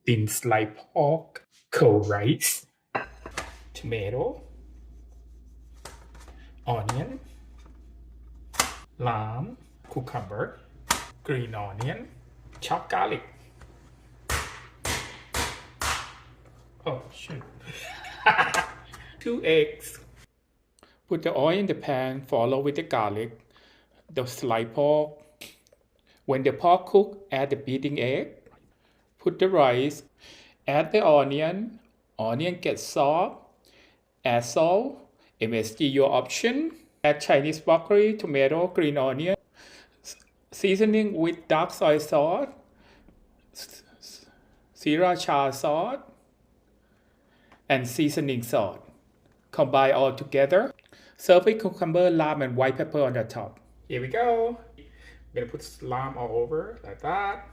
thin sliced pork, cold rice, tomato, onion, lime, cucumber, green onion, chopped garlic. Oh, shoot. 2 eggs. Put the oil in the pan, follow with the garlic, the sliced pork. When the pork cooks, add the beating egg. Put the rice, add the onion. Onion gets soft. Add salt, MSG your option. Add Chinese broccoli, tomato, green onion. Seasoning with dark soy sauce, sriracha sauce, and seasoning salt. Combine all together. Serve with cucumber, lime, and white pepper on the top. Here we go. I'm gonna put lime all over like that.